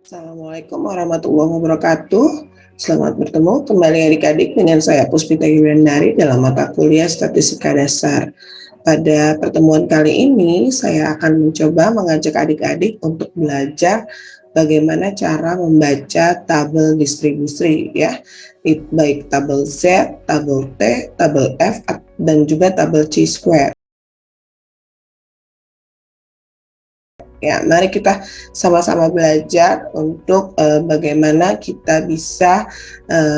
Assalamualaikum warahmatullahi wabarakatuh. Selamat bertemu kembali adik-adik dengan saya Puspita Yuliandari dalam mata kuliah Statistika Dasar. Pada pertemuan kali ini saya akan mencoba mengajak adik-adik untuk belajar bagaimana cara membaca tabel distribusi ya, baik tabel Z, tabel T, tabel F, dan juga tabel chi-square. Ya, mari kita sama-sama belajar untuk bagaimana kita bisa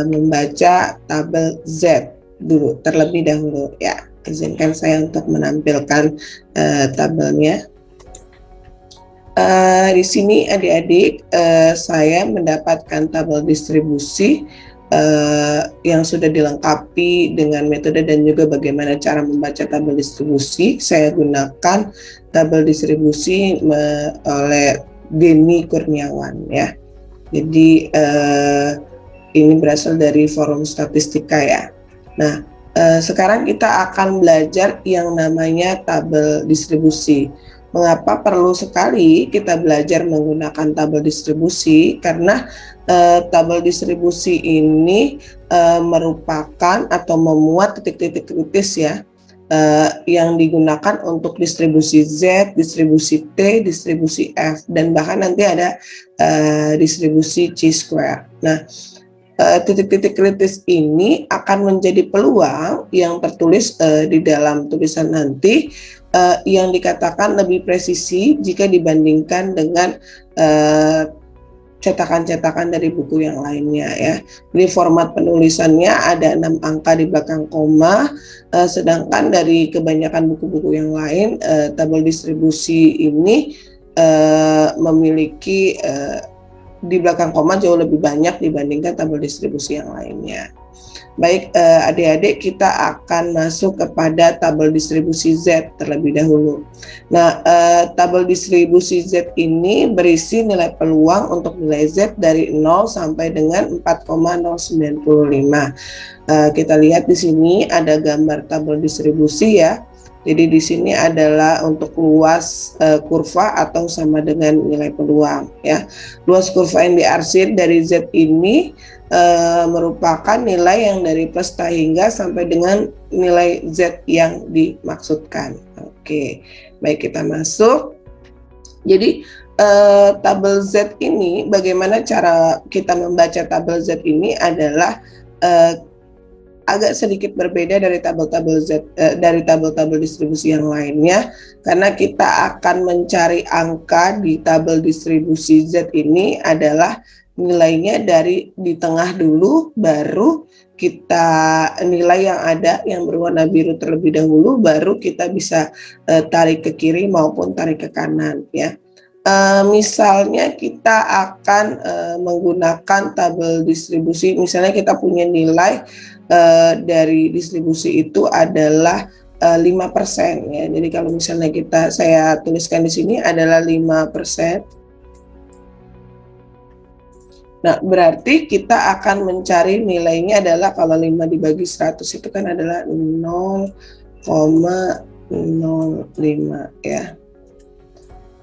membaca tabel Z dulu terlebih dahulu ya. Izinkan saya untuk menampilkan tabelnya. Di sini adik-adik saya mendapatkan tabel distribusi yang sudah dilengkapi dengan metode dan juga bagaimana cara membaca tabel distribusi. Saya gunakan tabel distribusi oleh Denny Kurniawan ya. Jadi ini berasal dari forum statistika ya. Nah, sekarang kita akan belajar yang namanya tabel distribusi. Mengapa perlu sekali kita belajar menggunakan tabel distribusi? Karena tabel distribusi ini merupakan atau memuat titik-titik kritis ya, yang digunakan untuk distribusi Z, distribusi T, distribusi F, dan bahkan nanti ada distribusi chi-square. Nah, titik-titik kritis ini akan menjadi peluang yang tertulis di dalam tulisan nanti yang dikatakan lebih presisi jika dibandingkan dengan cetakan-cetakan dari buku yang lainnya ya. Jadi format penulisannya ada 6 angka di belakang koma, sedangkan dari kebanyakan buku-buku yang lain tabel distribusi ini memiliki di belakang koma jauh lebih banyak dibandingkan tabel distribusi yang lainnya. Baik adik-adik, kita akan masuk kepada tabel distribusi Z terlebih dahulu. Nah, tabel distribusi Z ini berisi nilai peluang untuk nilai Z dari 0 sampai dengan 4,095. Kita lihat di sini ada gambar tabel distribusi ya. Jadi di sini adalah untuk luas kurva atau sama dengan nilai peluang ya. Luas kurva yang diarsir dari Z ini merupakan nilai yang dari plus hingga sampai dengan nilai Z yang dimaksudkan. Oke, baik, kita masuk. Jadi tabel Z ini, bagaimana cara kita membaca tabel Z ini adalah agak sedikit berbeda dari tabel-tabel Z, dari tabel-tabel distribusi yang lainnya, karena kita akan mencari angka di tabel distribusi Z ini adalah nilainya dari di tengah dulu, baru kita nilai yang ada yang berwarna biru terlebih dahulu, baru kita bisa tarik ke kiri maupun tarik ke kanan ya. Misalnya kita akan menggunakan tabel distribusi, misalnya kita punya nilai dari distribusi itu adalah 5% ya. Jadi kalau misalnya saya tuliskan di sini adalah 5%. Nah, berarti kita akan mencari nilainya adalah kalau 5 dibagi 100 itu kan adalah 0,05 ya.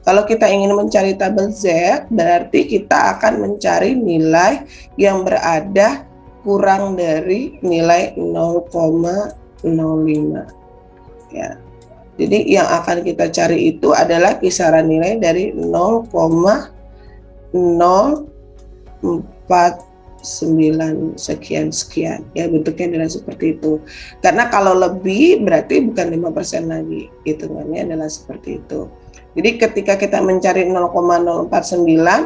Kalau kita ingin mencari tabel Z, berarti kita akan mencari nilai yang berada kurang dari nilai 0,05 ya. Jadi yang akan kita cari itu adalah kisaran nilai dari 0,049 sekian ya, bentuknya adalah seperti itu. Karena kalau lebih berarti bukan 5% lagi, hitungannya adalah seperti itu. Jadi ketika kita mencari 0,049,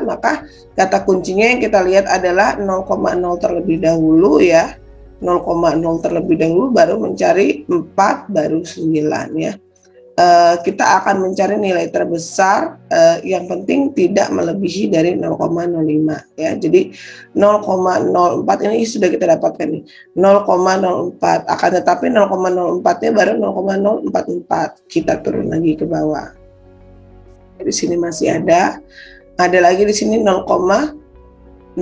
maka kata kuncinya yang kita lihat adalah 0,0 terlebih dahulu ya. 0,0 terlebih dahulu, baru mencari 4, baru 9 ya. Kita akan mencari nilai terbesar, yang penting tidak melebihi dari 0,05 ya. Jadi 0,04 ini sudah kita dapatkan nih, 0,04, akan tetapi 0,04-nya baru 0,044. Kita turun lagi ke bawah. Di sini masih ada lagi di sini 0,04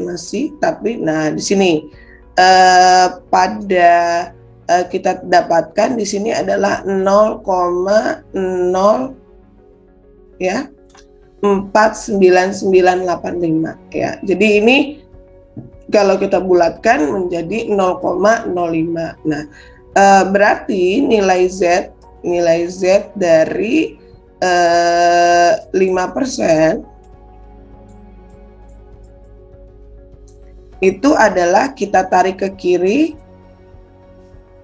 masih, tapi nah di sini pada kita dapatkan di sini adalah 0,0 ya, 49985 ya. Jadi ini kalau kita bulatkan menjadi 0,05. Nah, berarti nilai Z dari 5% itu adalah kita tarik ke kiri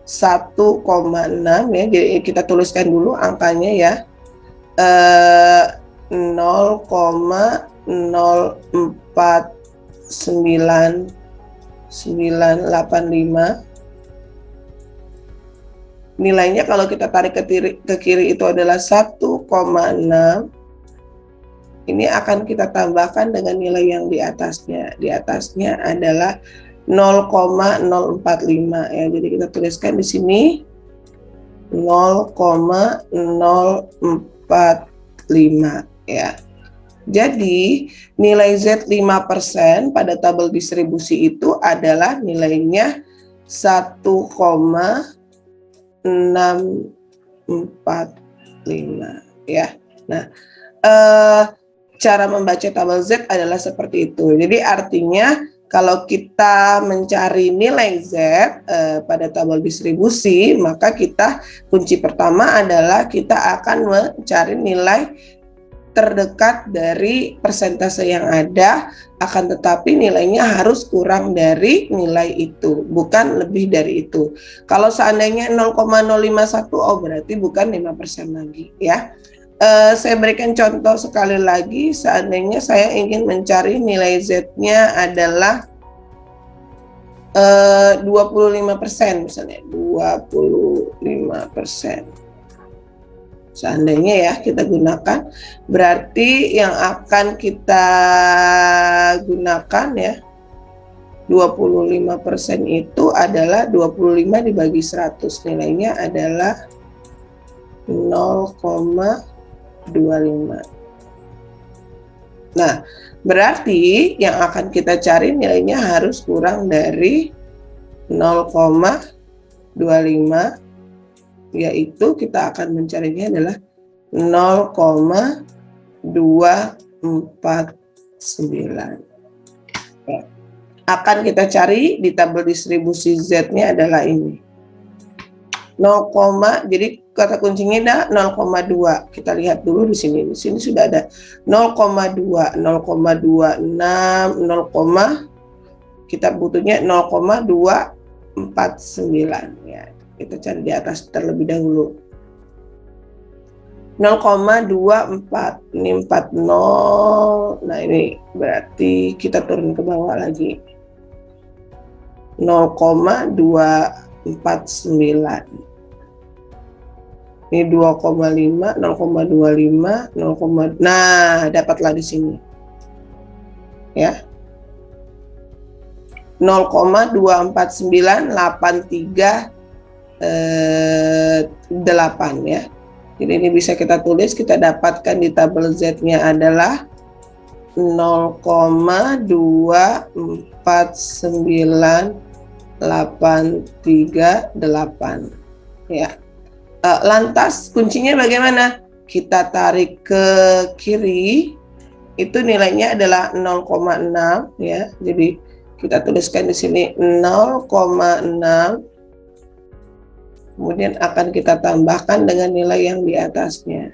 1,6 ya. Jadi kita tuliskan dulu angkanya ya. 0,049985. Nilainya kalau kita tarik ke kiri itu adalah 1,6. Ini akan kita tambahkan dengan nilai yang di atasnya. Di atasnya adalah 0,045 ya. Jadi kita tuliskan di sini 0,045 ya. Jadi nilai Z 5% pada tabel distribusi itu adalah nilainya 1,645 ya. Nah, cara membaca tabel Z adalah seperti itu. Jadi artinya kalau kita mencari nilai Z pada tabel distribusi, maka kunci pertama adalah kita akan mencari nilai terdekat dari persentase yang ada, akan tetapi nilainya harus kurang dari nilai itu, bukan lebih dari itu. Kalau seandainya 0,051, oh berarti bukan 5% lagi ya. Saya berikan contoh sekali lagi, seandainya saya ingin mencari nilai Z-nya adalah 25% misalnya, 25%. Seandainya ya kita gunakan, berarti yang akan kita gunakan ya 25% itu adalah 25 dibagi 100, nilainya adalah 0,25. Nah, berarti yang akan kita cari nilainya harus kurang dari 0,25, yaitu kita akan mencarinya adalah 0,249. Ya. Akan kita cari di tabel distribusi Z-nya adalah ini. Jadi kata kuncinya adalah 0,2. Kita lihat dulu di sini. Di sini sudah ada 0,2, 0,26, 0, kita butuhnya 0,249 ya. Kita cari di atas terlebih dahulu. 0,24. Ini 40. Nah, ini berarti kita turun ke bawah lagi. 0,249. Ini 2,5, 0,25, 0, nah dapatlah di sini. Ya. 0,24983 8 ya. Jadi ini bisa kita tulis, kita dapatkan di tabel Z-nya adalah 0,24983 ya. Lantas kuncinya bagaimana? Kita tarik ke kiri, itu nilainya adalah 0,6 ya. Jadi kita tuliskan di sini 0,6. Kemudian akan kita tambahkan dengan nilai yang di atasnya,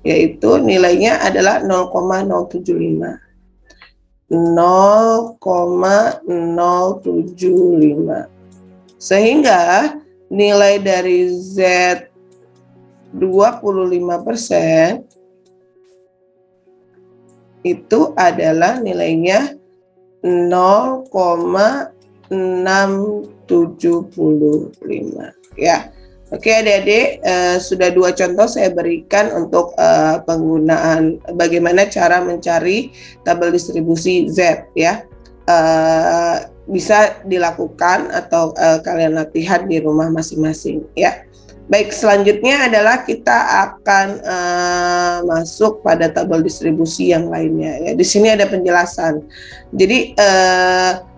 yaitu nilainya adalah 0,075. 0,075. Sehingga nilai dari Z 25% itu adalah nilainya 0,675 ya. Oke adik-adik, sudah 2 contoh saya berikan untuk penggunaan bagaimana cara mencari tabel distribusi Z ya. Bisa dilakukan atau kalian latihan di rumah masing-masing ya. Baik, selanjutnya adalah kita akan masuk pada tabel distribusi yang lainnya ya. Di sini ada penjelasan. Jadi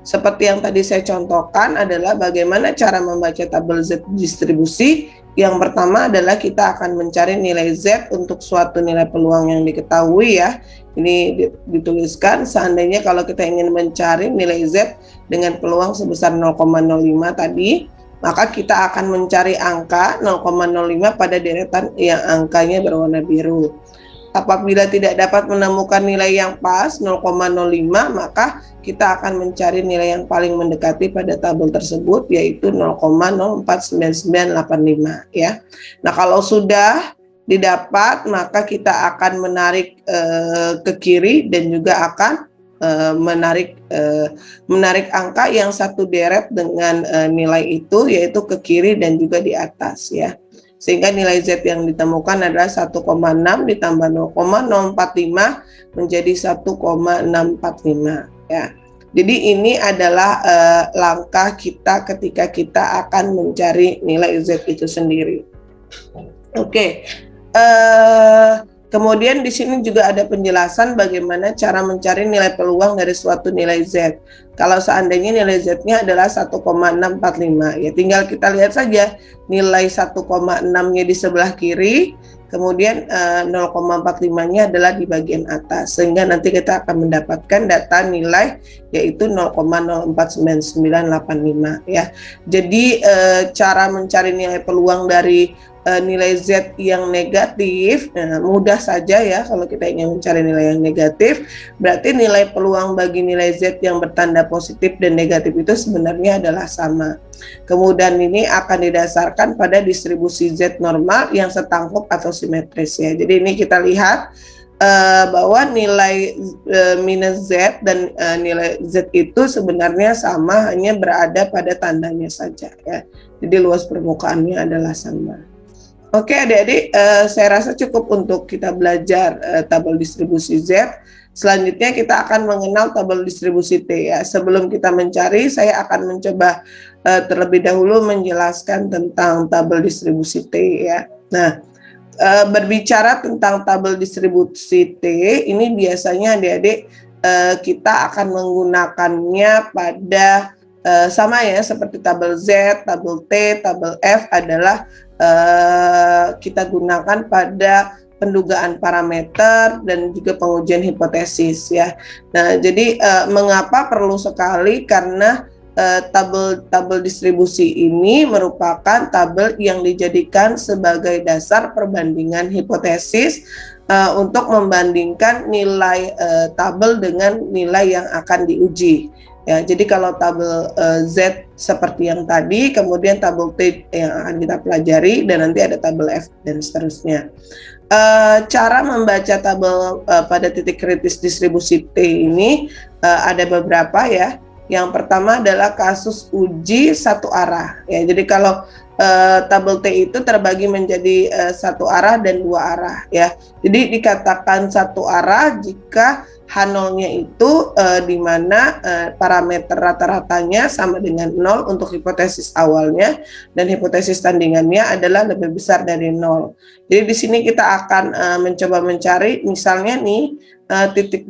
seperti yang tadi saya contohkan adalah bagaimana cara membaca tabel Z distribusi. Yang pertama adalah kita akan mencari nilai Z untuk suatu nilai peluang yang diketahui ya. Ini dituliskan seandainya kalau kita ingin mencari nilai Z dengan peluang sebesar 0,05 tadi, maka kita akan mencari angka 0,05 pada deretan yang angkanya berwarna biru. Apabila tidak dapat menemukan nilai yang pas 0,05, maka kita akan mencari nilai yang paling mendekati pada tabel tersebut, yaitu 0,049985 ya. Nah, kalau sudah didapat, maka kita akan menarik ke kiri dan juga akan menarik angka yang satu deret dengan nilai itu, yaitu ke kiri dan juga di atas ya. Sehingga nilai Z yang ditemukan adalah 1,6 ditambah 0,045 menjadi 1,645 ya. Jadi ini adalah langkah kita ketika kita akan mencari nilai Z itu sendiri. Oke. Kemudian di sini juga ada penjelasan bagaimana cara mencari nilai peluang dari suatu nilai Z. Kalau seandainya nilai Z-nya adalah 1,645, ya tinggal kita lihat saja nilai 1,6-nya di sebelah kiri, kemudian 0,45-nya adalah di bagian atas, sehingga nanti kita akan mendapatkan data nilai yaitu 0,049985 ya. Jadi cara mencari nilai peluang dari nilai Z yang negatif, mudah saja ya. Kalau kita ingin mencari nilai yang negatif, berarti nilai peluang bagi nilai Z yang bertanda positif dan negatif itu sebenarnya adalah sama. Kemudian ini akan didasarkan pada distribusi Z normal yang setangkup atau simetris ya. Jadi ini kita lihat bahwa nilai minus Z dan nilai Z itu sebenarnya sama, hanya berada pada tandanya saja ya. Jadi luas permukaannya adalah sama. Oke adik-adik, saya rasa cukup untuk kita belajar tabel distribusi Z. Selanjutnya kita akan mengenal tabel distribusi T ya. Sebelum kita mencari, saya akan mencoba terlebih dahulu menjelaskan tentang tabel distribusi T ya. Nah, berbicara tentang tabel distribusi T, ini biasanya adik-adik kita akan menggunakannya pada sama ya, seperti tabel Z, tabel T, tabel F adalah kita gunakan pada pendugaan parameter dan juga pengujian hipotesis ya. Nah, jadi mengapa perlu sekali? Karena tabel distribusi ini merupakan tabel yang dijadikan sebagai dasar perbandingan hipotesis untuk membandingkan nilai tabel dengan nilai yang akan diuji. Ya, jadi kalau tabel Z seperti yang tadi, kemudian tabel T yang akan kita pelajari, dan nanti ada tabel F dan seterusnya. Cara membaca tabel pada titik kritis distribusi T ini ada beberapa ya. Yang pertama adalah kasus uji satu arah. Ya, jadi kalau tabel T itu terbagi menjadi satu arah dan dua arah ya. Jadi dikatakan satu arah jika H0-nya itu di mana parameter rata-ratanya sama dengan 0 untuk hipotesis awalnya, dan hipotesis tandingannya adalah lebih besar dari 0. Jadi di sini kita akan mencoba mencari, misalnya nih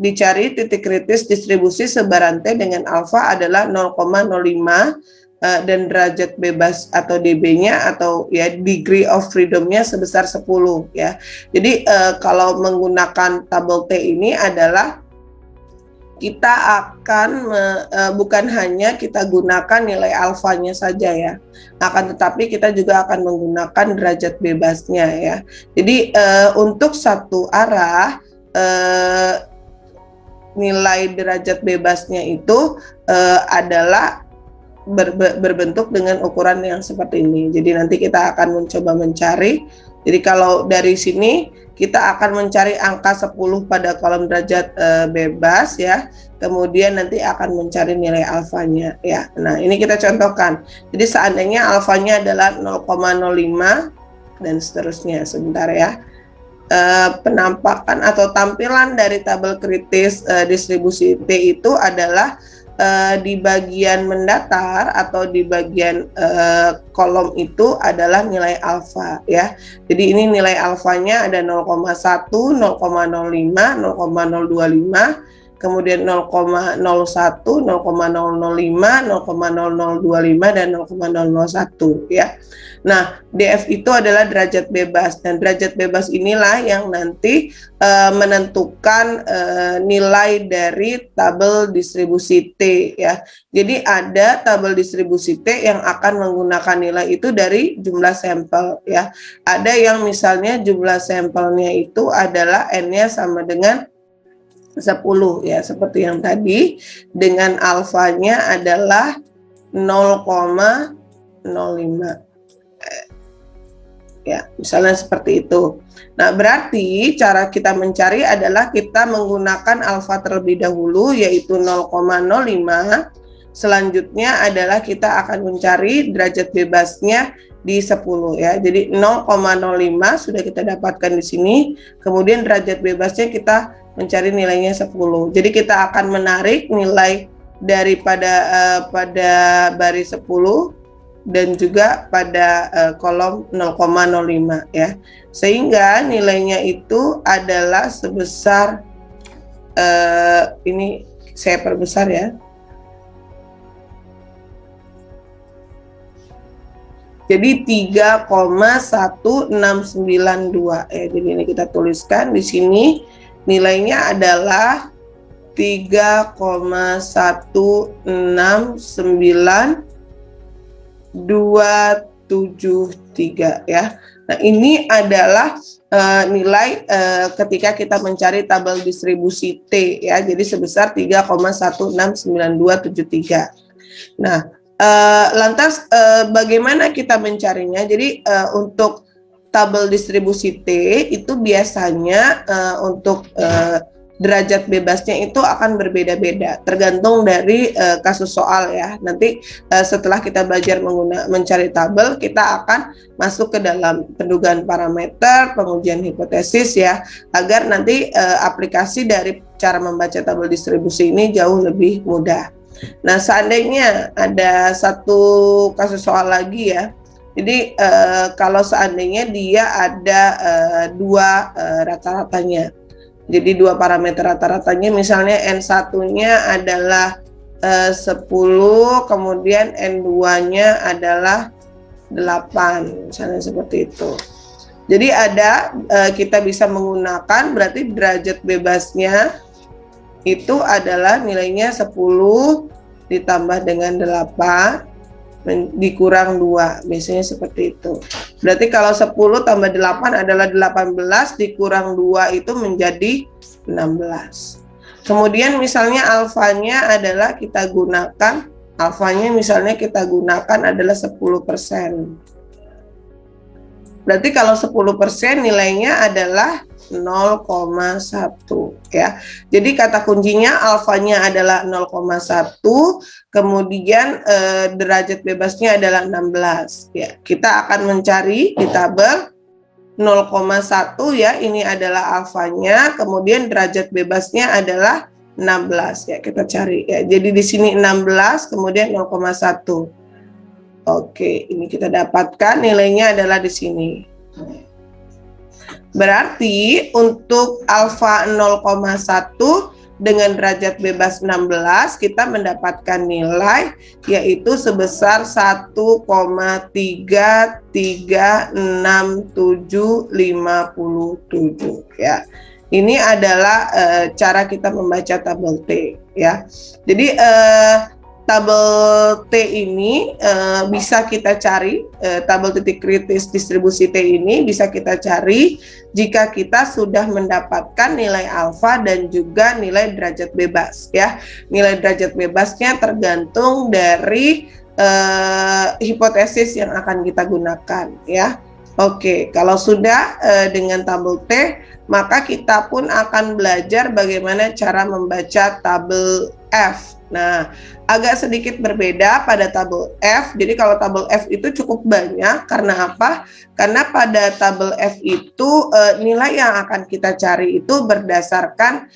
dicari titik kritis distribusi sebaran T dengan alfa adalah 0,05 dan derajat bebas atau dB-nya atau ya degree of freedom-nya sebesar 10 ya. Jadi kalau menggunakan tabel T ini adalah kita akan bukan hanya kita gunakan nilai alfanya saja ya, akan tetapi kita juga akan menggunakan derajat bebasnya ya. Jadi untuk satu arah nilai derajat bebasnya itu adalah berbentuk dengan ukuran yang seperti ini. Jadi nanti kita akan mencoba mencari. Jadi kalau dari sini kita akan mencari angka 10 pada kolom derajat bebas ya. Kemudian nanti akan mencari nilai alfanya ya. Nah, ini kita contohkan. Jadi seandainya alfanya adalah 0,05 dan seterusnya. Sebentar ya. Penampakan atau tampilan dari tabel kritis distribusi T itu adalah di bagian mendatar atau di bagian kolom itu adalah nilai alfa ya. Jadi ini nilai alfanya ada 0,1, 0,05, 0,025. kemudian 0,01, 0,005, 0,0025, dan 0,001 ya. Nah, DF itu adalah derajat bebas, dan derajat bebas inilah yang nanti menentukan nilai dari tabel distribusi T ya. Jadi ada tabel distribusi T yang akan menggunakan nilai itu dari jumlah sampel ya. Ada yang misalnya jumlah sampelnya itu adalah N-nya sama dengan 10 ya, seperti yang tadi, dengan alfanya adalah 0,05 ya, misalnya seperti itu. Nah, berarti cara kita mencari adalah kita menggunakan alfa terlebih dahulu, yaitu 0,05. Selanjutnya adalah kita akan mencari derajat bebasnya di 10 ya. Jadi 0,05 sudah kita dapatkan di sini. Kemudian derajat bebasnya kita mencari nilainya 10. Jadi kita akan menarik nilai daripada pada baris 10 dan juga pada kolom 0,05 ya, sehingga nilainya itu adalah sebesar ini saya perbesar ya, jadi 3,1692 ya. Jadi ini kita tuliskan di sini nilainya adalah 3,169273 ya. Nah, ini adalah nilai ketika kita mencari tabel distribusi T ya. Jadi sebesar 3,169273. Nah, lantas bagaimana kita mencarinya? Jadi untuk tabel distribusi T itu biasanya untuk derajat bebasnya itu akan berbeda-beda tergantung dari kasus soal ya. Nanti setelah kita belajar mencari tabel, kita akan masuk ke dalam pendugaan parameter, pengujian hipotesis ya, agar nanti aplikasi dari cara membaca tabel distribusi ini jauh lebih mudah. Nah, seandainya ada satu kasus soal lagi ya. Jadi kalau seandainya dia ada dua rata-ratanya. Jadi dua parameter rata-ratanya, misalnya N1-nya adalah 10, kemudian N2-nya adalah 8, misalnya seperti itu. Jadi ada kita bisa menggunakan, berarti derajat bebasnya itu adalah nilainya 10 ditambah dengan 8 dikurang 2, biasanya seperti itu. Berarti kalau 10 tambah 8 adalah 18, dikurang 2 itu menjadi 16. Kemudian misalnya alfanya adalah kita gunakan, alfanya misalnya kita gunakan adalah 10%. Berarti kalau 10% nilainya adalah 0,1 ya. Jadi kata kuncinya alfanya adalah 0,1, kemudian derajat bebasnya adalah 16 ya. Kita akan mencari di tabel 0,1 ya, ini adalah alfanya, kemudian derajat bebasnya adalah 16 ya, kita cari ya. Jadi di sini 16 kemudian 0,1. Oke, ini kita dapatkan nilainya adalah di sini. Berarti untuk alfa 0,1 dengan derajat bebas 16 kita mendapatkan nilai yaitu sebesar 1,3365757 ya. Ini adalah cara kita membaca tabel T ya. Jadi tabel T ini bisa kita cari, tabel titik kritis distribusi T ini bisa kita cari jika kita sudah mendapatkan nilai alfa dan juga nilai derajat bebas ya. Nilai derajat bebasnya tergantung dari hipotesis yang akan kita gunakan ya. Oke, kalau sudah dengan tabel T, maka kita pun akan belajar bagaimana cara membaca tabel F. Nah, agak sedikit berbeda pada tabel F. Jadi kalau tabel F itu cukup banyak, karena apa? Karena pada tabel F itu nilai yang akan kita cari itu berdasarkan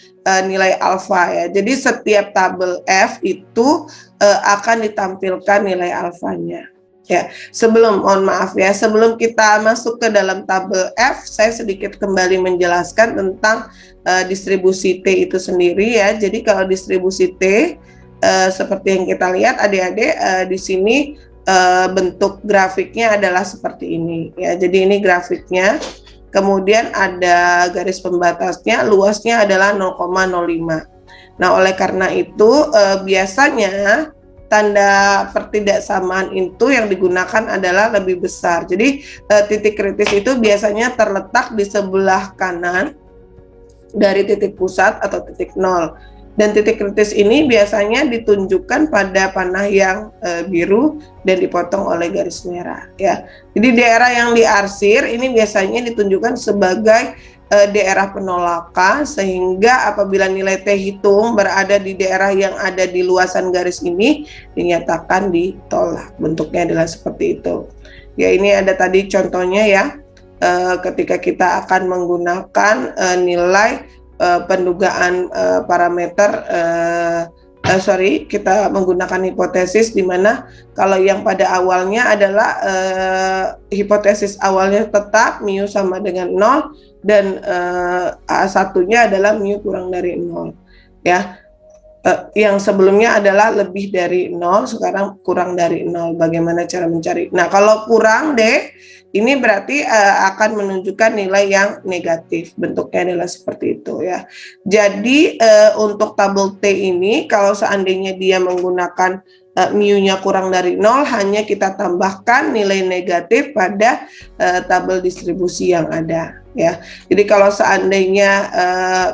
nilai alfa ya. Jadi setiap tabel F itu akan ditampilkan nilai alfanya. Ya, mohon maaf ya, sebelum kita masuk ke dalam tabel F, saya sedikit kembali menjelaskan tentang distribusi T itu sendiri ya. Jadi kalau distribusi T, seperti yang kita lihat adik-adik di sini bentuk grafiknya adalah seperti ini ya. Jadi ini grafiknya, kemudian ada garis pembatasnya, luasnya adalah 0,05. Nah, oleh karena itu biasanya tanda pertidaksamaan itu yang digunakan adalah lebih besar. Jadi titik kritis itu biasanya terletak di sebelah kanan dari titik pusat atau titik nol. Dan titik kritis ini biasanya ditunjukkan pada panah yang biru dan dipotong oleh garis merah ya. Jadi daerah yang diarsir ini biasanya ditunjukkan sebagai daerah penolakan, sehingga apabila nilai T hitung berada di daerah yang ada di luasan garis ini dinyatakan ditolak. Bentuknya adalah seperti itu. Ya, ini ada tadi contohnya ya, ketika kita akan menggunakan nilai pendugaan parameter kita menggunakan hipotesis di mana kalau yang pada awalnya adalah hipotesis awalnya tetap mu sama dengan 0 dan A1-nya adalah mu kurang dari 0 ya. Yang sebelumnya adalah lebih dari 0, sekarang kurang dari 0. Bagaimana cara mencari? Nah, kalau kurang D, ini berarti akan menunjukkan nilai yang negatif. Bentuknya adalah seperti itu ya. Jadi untuk tabel T ini, kalau seandainya dia menggunakan mu-nya kurang dari 0, hanya kita tambahkan nilai negatif pada tabel distribusi yang ada ya. Jadi kalau seandainya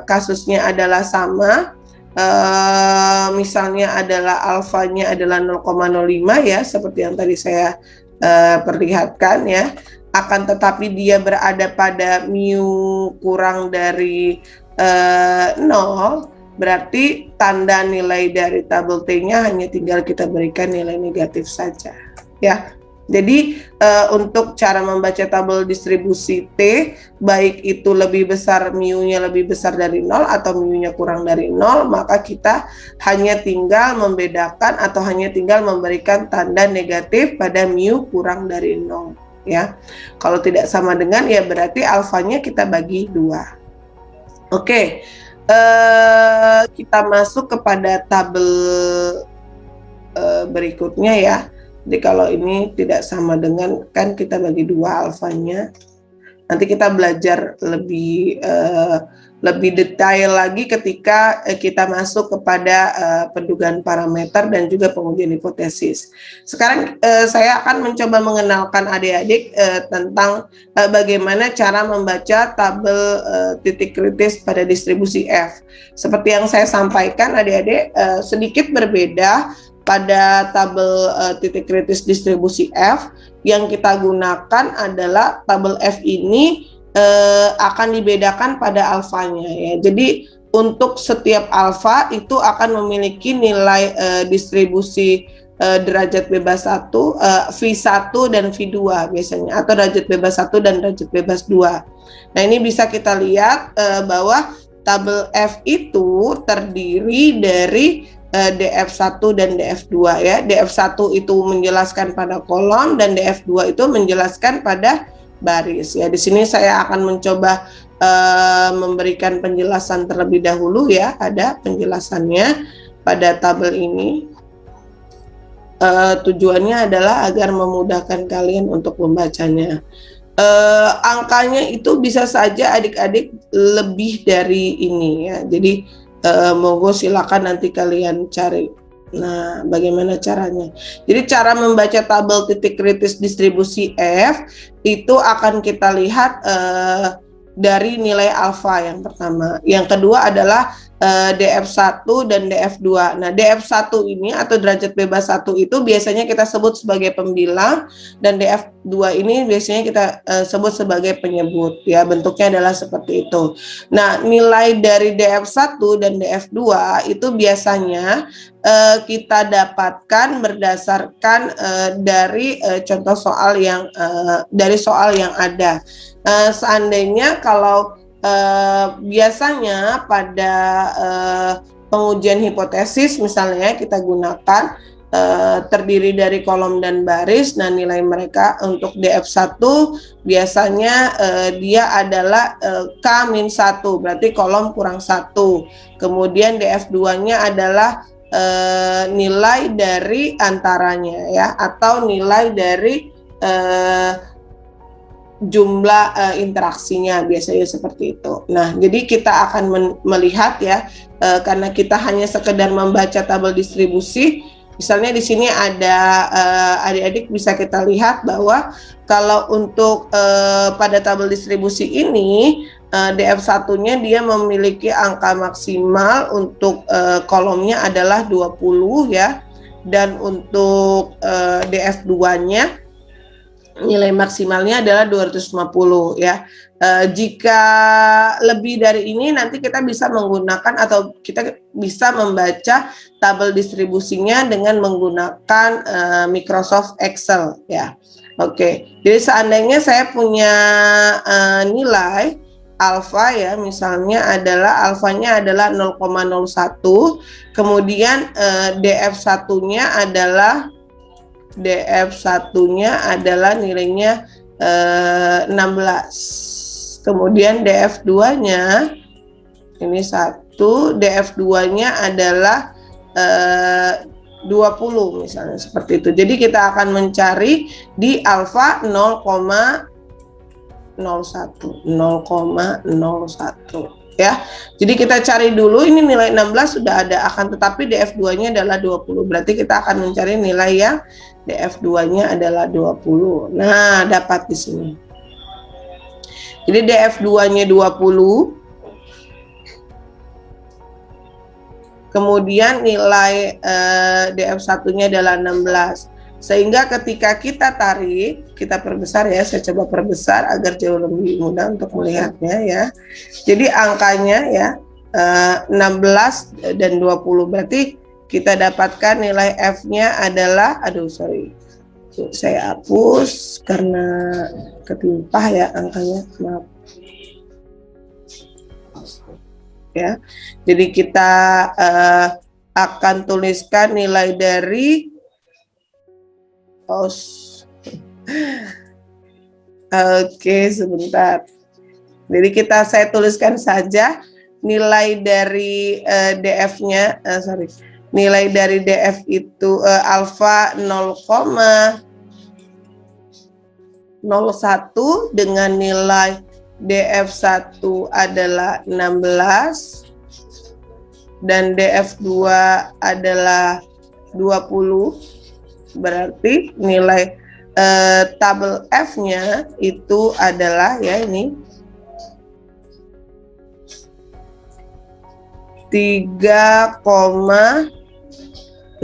kasusnya adalah sama, misalnya adalah alfanya adalah 0,05 ya, seperti yang tadi saya perlihatkan ya, akan tetapi dia berada pada mu kurang dari 0, berarti tanda nilai dari tabel T-nya hanya tinggal kita berikan nilai negatif saja ya. Jadi untuk cara membaca tabel distribusi T, baik itu lebih besar, mu-nya lebih besar dari 0 atau mu-nya kurang dari 0, maka kita hanya tinggal membedakan atau hanya tinggal memberikan tanda negatif pada mu kurang dari 0 ya. Kalau tidak sama dengan ya berarti alfanya kita bagi 2. Oke, kita masuk kepada tabel berikutnya ya. Jadi kalau ini tidak sama dengan, kan kita bagi 2 alfanya. Nanti kita belajar lebih detail lagi ketika kita masuk kepada pendugaan parameter dan juga pengujian hipotesis. Sekarang saya akan mencoba mengenalkan adik-adik tentang bagaimana cara membaca tabel titik kritis pada distribusi F. Seperti yang saya sampaikan adik-adik, sedikit berbeda pada tabel titik kritis distribusi F. Yang kita gunakan adalah tabel F ini akan dibedakan pada alfanya ya. Jadi untuk setiap alfa itu akan memiliki nilai distribusi derajat bebas 1, V1 dan V2 biasanya, atau derajat bebas 1 dan derajat bebas 2. Nah, ini bisa kita lihat bahwa tabel F itu terdiri dari DF1 dan DF2 ya. DF1 itu menjelaskan pada kolom dan DF2 itu menjelaskan pada baris ya. Di sini saya akan mencoba memberikan penjelasan terlebih dahulu ya. Ada penjelasannya pada tabel ini. Tujuannya adalah agar memudahkan kalian untuk membacanya. Angkanya itu bisa saja adik-adik lebih dari ini ya. Jadi monggo silakan nanti kalian cari. Nah, bagaimana caranya? Jadi cara membaca tabel titik kritis distribusi F itu akan kita lihat dari nilai alfa yang pertama. Yang kedua adalah DF1 dan DF2. Nah, DF1 ini atau derajat bebas 1 itu biasanya kita sebut sebagai pembilang, dan DF2 ini biasanya kita sebut sebagai penyebut ya. Bentuknya adalah seperti itu. Nah, nilai dari DF1 dan DF2 itu biasanya kita dapatkan berdasarkan dari contoh soal yang dari soal yang ada. Seandainya kalau biasanya pada pengujian hipotesis misalnya kita gunakan terdiri dari kolom dan baris. Nah, nilai mereka untuk DF1 biasanya dia adalah K-1, berarti kolom kurang 1. Kemudian DF2-nya adalah nilai dari antaranya ya, atau nilai dari jumlah interaksinya, biasanya seperti itu. Nah, jadi kita akan melihat ya, karena kita hanya sekedar membaca tabel distribusi. Misalnya di sini ada adik-adik bisa kita lihat bahwa kalau untuk pada tabel distribusi ini DF1-nya dia memiliki angka maksimal untuk kolomnya adalah 20 ya, dan untuk DF2-nya nilai maksimalnya adalah 250 ya. Jika lebih dari ini nanti kita bisa menggunakan atau kita bisa membaca tabel distribusinya dengan menggunakan Microsoft Excel ya. Oke, jadi seandainya saya punya nilai alfa ya, misalnya adalah alfanya adalah 0,01, kemudian DF1-nya adalah nilainya 16. Kemudian DF2-nya ini 1, DF2-nya adalah 20 misalnya seperti itu. Jadi kita akan mencari di alfa 0,01 ya. Jadi kita cari dulu, ini nilai 16 sudah ada, akan tetapi DF2-nya adalah 20. Berarti kita akan mencari nilai yang DF2-nya adalah 20. Nah, dapat di sini. Jadi DF2-nya 20. Kemudian nilai DF1-nya adalah 16. Sehingga ketika kita tarik, kita perbesar ya, saya coba perbesar agar jauh lebih mudah untuk melihatnya ya. Jadi angkanya ya 16 dan 20, berarti kita dapatkan nilai F-nya adalah, saya hapus karena ketimpah ya angkanya, maaf. Ya, jadi kita akan tuliskan nilai dari Oke, sebentar. Jadi saya tuliskan saja nilai dari DF-nya, nilai dari DF itu alfa 0,01 dengan nilai DF1 adalah 16 dan DF2 adalah 20. Berarti nilai tabel F-nya itu adalah ya ini 3,05198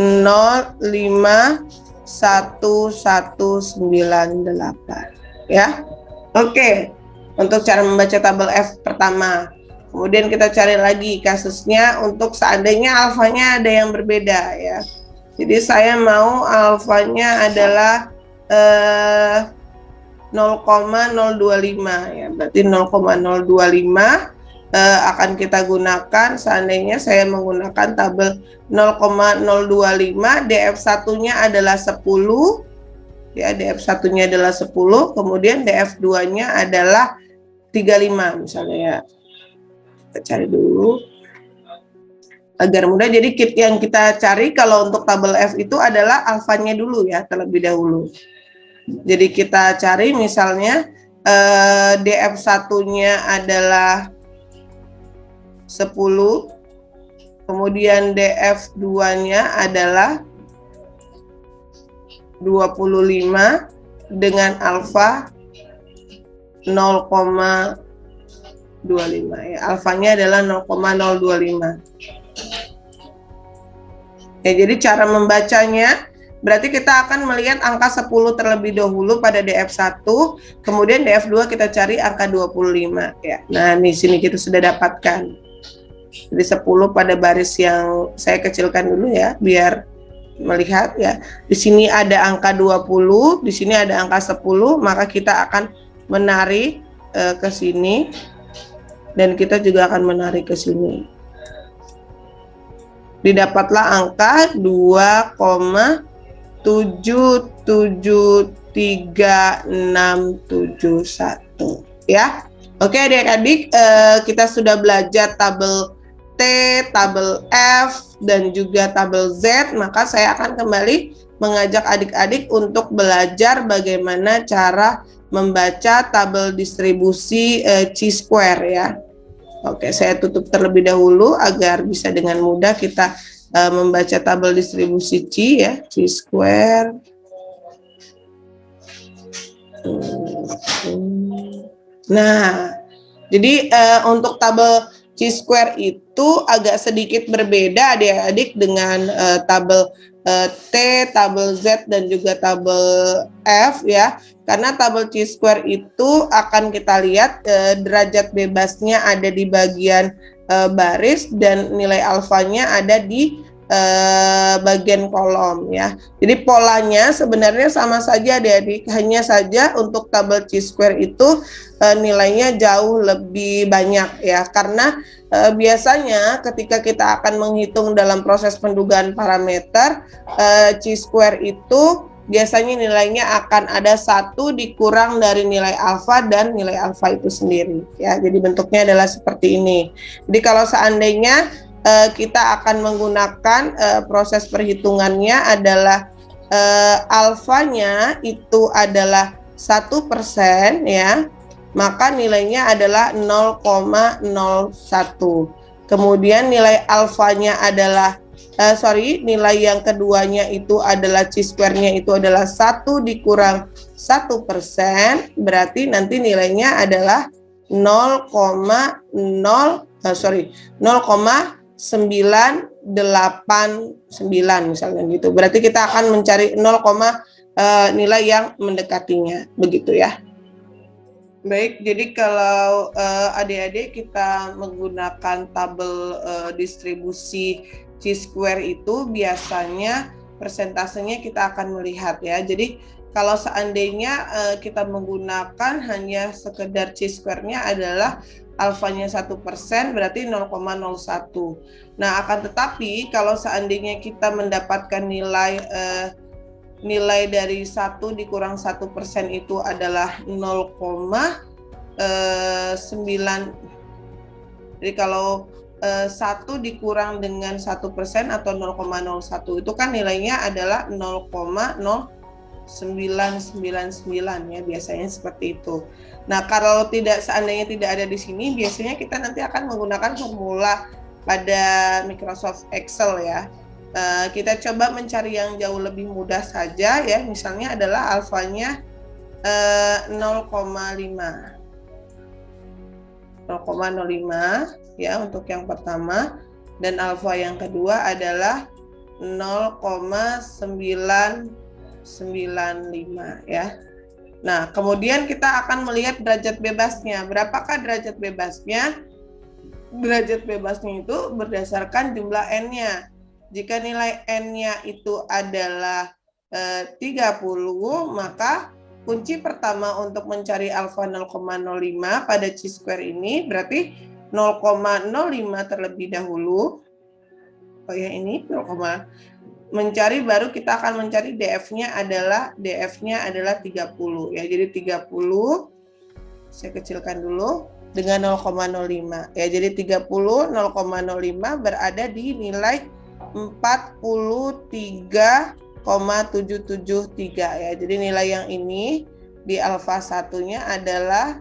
ya. Oke, untuk cara membaca tabel F pertama. Kemudian kita cari lagi kasusnya untuk seandainya alfanya ada yang berbeda ya. Jadi saya mau alfanya adalah 0,025 ya. Berarti 0,025 akan kita gunakan seandainya saya menggunakan tabel 0,025, DF1-nya adalah 10 ya, DF1-nya adalah 10, kemudian DF2-nya adalah 35 misalnya ya. Kita cari dulu agar mudah. Jadi yang kita cari kalau untuk tabel F itu adalah alfanya dulu ya, terlebih dahulu. Jadi kita cari misalnya DF1-nya adalah 10, kemudian DF2-nya adalah 25 dengan alfa 0,25 ya. Alfanya adalah 0,025. Ya, jadi cara membacanya berarti kita akan melihat angka 10 terlebih dahulu pada DF1, kemudian DF2 kita cari angka 25 ya. Nah, di sini kita sudah dapatkan. Jadi 10 pada baris yang saya kecilkan dulu ya biar melihat ya. Di sini ada angka 20, di sini ada angka 10, maka kita akan menarik ke sini dan kita juga akan menarik ke sini. Didapatlah angka 2,77361 ya. Oke adik-adik, kita sudah belajar tabel T, tabel F, dan juga tabel Z. Maka saya akan kembali mengajak adik-adik untuk belajar bagaimana cara membaca tabel distribusi chi-square ya. Oke, saya tutup terlebih dahulu agar bisa dengan mudah kita membaca tabel distribusi chi ya, chi-square. Nah, jadi untuk tabel chi-square itu agak sedikit berbeda adik-adik dengan tabel T, tabel Z, dan juga tabel F ya. Karena tabel chi-square itu akan kita lihat derajat bebasnya ada di bagian baris dan nilai alfanya ada di bagian kolom ya. Jadi polanya sebenarnya sama saja adik-adik, hanya saja untuk tabel chi-square itu nilainya jauh lebih banyak ya, karena biasanya ketika kita akan menghitung dalam proses pendugaan parameter chi-square itu biasanya nilainya akan ada 1 dikurang dari nilai alfa dan nilai alfa itu sendiri ya. Jadi bentuknya adalah seperti ini. Jadi kalau seandainya kita akan menggunakan proses perhitungannya adalah alfanya itu adalah 1% ya, maka nilainya adalah 0,01. Kemudian nilai alfanya adalah nilai yang keduanya itu adalah chi-square-nya itu adalah 1 dikurang 1%, berarti nanti nilainya adalah 0,989 misalnya gitu. Berarti kita akan mencari nilai yang mendekatinya, begitu ya. Baik, jadi kalau adik-adik kita menggunakan tabel distribusi chi-square itu biasanya persentasenya kita akan melihat ya. Jadi kalau seandainya kita menggunakan hanya sekedar chi-square-nya adalah alfanya 1%, berarti 0,01. Nah, akan tetapi kalau seandainya kita mendapatkan nilai dari 1 dikurang 1% itu adalah 0,9. Jadi kalau 1 dikurang dengan 1% atau 0,01 itu kan nilainya adalah 0,0999 ya, biasanya seperti itu. Nah, kalau seandainya tidak ada di sini, biasanya kita nanti akan menggunakan formula pada Microsoft Excel ya. Kita coba mencari yang jauh lebih mudah saja ya, misalnya adalah alfanya 0,05 ya untuk yang pertama, dan alfa yang kedua adalah 0,995 ya. Nah, kemudian kita akan melihat derajat bebasnya. Berapakah derajat bebasnya? Derajat bebasnya itu berdasarkan jumlah n-nya. Jika nilai n-nya itu adalah 30, maka kunci pertama untuk mencari alfa 0,05 pada chi-square ini berarti 0,05 terlebih dahulu. Oh ya, ini 0, mencari, baru kita akan mencari DF-nya adalah 30 ya. Jadi 30 saya kecilkan dulu dengan 0,05 ya. Jadi 30 0,05 berada di nilai 43,773 ya. Jadi nilai yang ini di alfa satunya adalah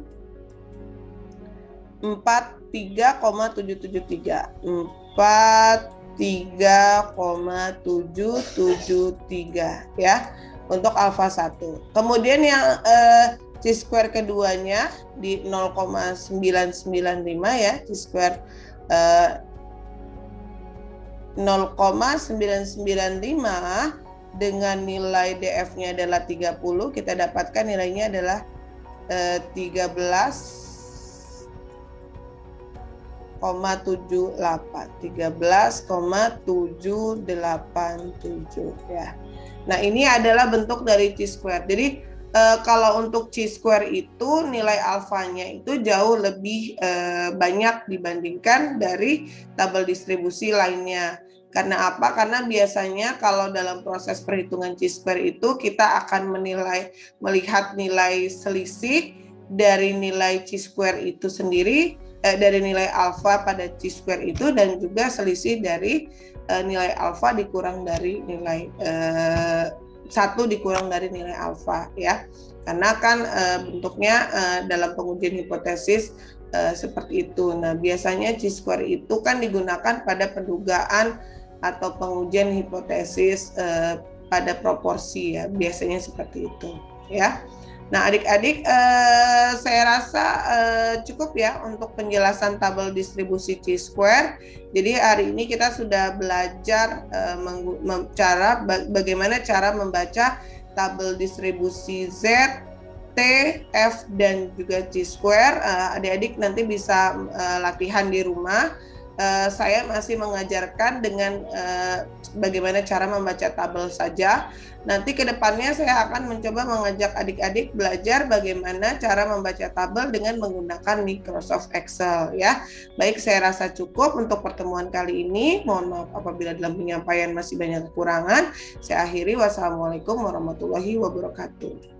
43,773 ya untuk alfa 1. Kemudian yang chi-square keduanya di 0,995 ya, chi-square 0,995 dengan nilai DF-nya adalah 30, kita dapatkan nilainya adalah 13,787 ya. Nah, ini adalah bentuk dari chi-square. Jadi kalau untuk chi-square itu nilai alfanya itu jauh lebih banyak dibandingkan dari tabel distribusi lainnya. Karena apa? Karena biasanya kalau dalam proses perhitungan chi-square itu kita akan melihat nilai selisih dari nilai chi-square itu sendiri, dari nilai alfa pada chi-square itu, dan juga selisih dari nilai alfa dikurang dari nilai 1 dikurang dari nilai alfa, ya. Karena kan bentuknya dalam pengujian hipotesis seperti itu. Nah, biasanya chi-square itu kan digunakan pada pendugaan atau pengujian hipotesis pada proporsi, ya, biasanya seperti itu, ya. Nah, adik-adik, saya rasa cukup ya untuk penjelasan tabel distribusi chi-square. Jadi hari ini kita sudah belajar bagaimana cara membaca tabel distribusi Z, T, F, dan juga chi-square. Adik-adik nanti bisa latihan di rumah. Saya masih mengajarkan dengan bagaimana cara membaca tabel saja. Nanti ke depannya saya akan mencoba mengajak adik-adik belajar bagaimana cara membaca tabel dengan menggunakan Microsoft Excel, ya. Baik, saya rasa cukup untuk pertemuan kali ini. Mohon maaf apabila dalam penyampaian masih banyak kekurangan. Saya akhiri. Wassalamualaikum warahmatullahi wabarakatuh.